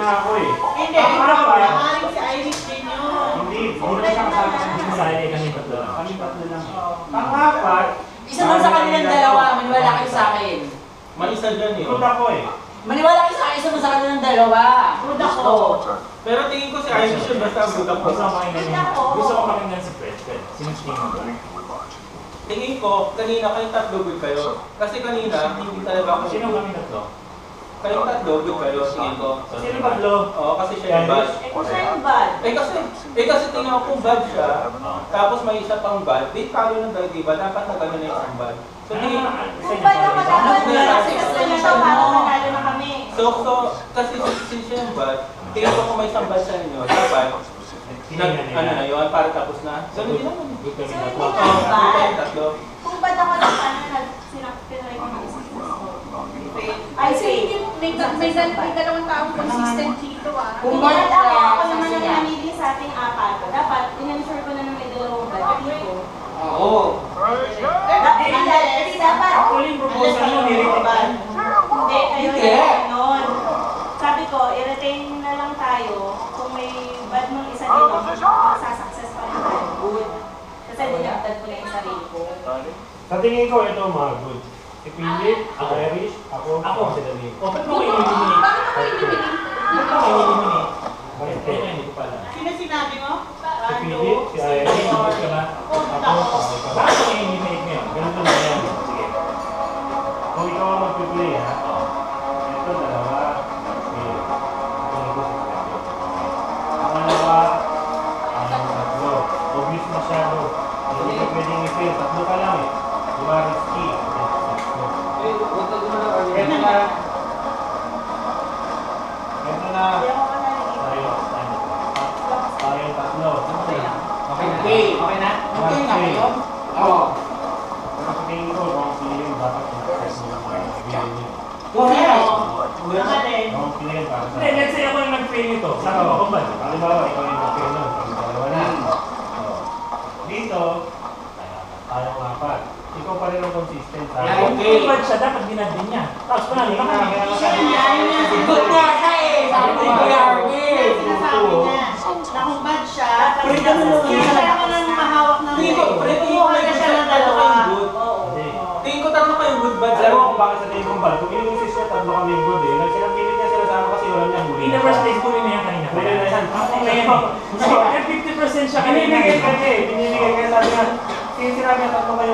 nga ako eh. Hindi, maaaring si Irish din yun. Hindi na siya kasama sa hindi sa akin kami tatlo lang. Kami tatlo lang. Pang-apat, isa man sa kanilang dalawa, maniwala kayo sa akin. Malisa dyan eh. good ako eh. Maniwala kayo sa akin, isa man sa kanilang dalawa. Good ako. Pero tingin ko si Irish yun basta good ako. Gusto ko pakinggan si Fred. Sino tingin mo? Tingin ko, kanina kayong tatlo good kayo. Kasi kanina, hindi talaga ako. Sino kami tatlo? Kayong tatlo good kayo, tingin ko. Sino tatlo? Oo, kasi siya yung bad. Siya yung bad. kasi tingin ko kung bad siya, tapos may isa pang bad, di talo ng bad, diba? Dapat na gano'n na isang bad. So, tingin ko, Kung bad ako dapat kasi gusto na daw para manalo na kami. so, kasi since siya yung bad, tingin ko kung may isang bad sa inyo, dapat, ano na yun, para tapos na. So, hindi naman. Good kami So, tatlo. hindi nga bad. Tatlo. Kung bad ako na paano sinaktiray ko ng isang Ay, so hindi, may dalawang taong consistent dito ah. Kung Kung bad bad ako, siya, ako naman kasi ang niya. namili sa ating apat. Dapat, in-ensure ko na may dalawang bad dito. Oo. Hindi dapat. Actually, yung proposal mo, nire-retain. Hindi, kayo Hindi. yun. Sabi ko, i-retain na lang tayo. Kung may bad mong isa dito, masasuccess pa rin tayo. Good. Kasi dinagdag ko na yung sarili ko. Sa tingin ko, ito mga good. Si Philip, si Irish, ako, si David. O, ba't mo kayo eliminate? Bakit ako eliminate? Ba't mo kayo eliminate? Bakit Kaya kayo? hindi ko pala. Sino sinabi mo? Si Philip, si Irish, ako, bakit mo eliminate ngayon? Ganito na yan. Sige. Kung ikaw ang mag-play ha, ito dalawa, Philip. Ito nito si Philip. Pangalawa, ang tatlo. Obvious masyado. Hindi ka pwedeng i-fail. Tatlo ka lang eh. Diba risky? Ito na. Ito na. Tayo tatlo. Okay. Okay na? Okay na kayo? Oo. Pero sa tingin ko, kung piliin, dapat yung success mo yung bilhin niyo. Correct. Saka din. Kung piliin para sa... Hindi, let's say ako yung nag-fail nito. Saan ka makumbad? Halimbawa, ikaw yung nag-fail nun. Kami dalawa na. Dito, tayong apat. Ikaw pa rin ang consistent. Yeah, okay. Kung bad siya, dapat dinad din niya. Tapos panalo ka kami. Good nga siya eh. Sabi ko yung Arvin. Sinasabi niya na kung bad siya, Pero ganun lang hindi yan. siya ako nang mahawak ng Tingin ko, pero tingin ko Kumuha na siya ng tatlo dalawa. kayong good. Oo. Hindi. Tingin ko tatlo kayong good bad. Alam mo kung bakit sa tingin kong bad? Kung in-insist niya, tatlo kami yung good eh. Nagsinang-pilit niya sila sa ano kasi wala niya huli. In the first place, huli na yan kanina. Huli na yan. Ako na yan eh. So, 50% siya kanina. Binibigay ka niya eh. Binibigay ka sabi nga. Sinabi niya tatlo kayo.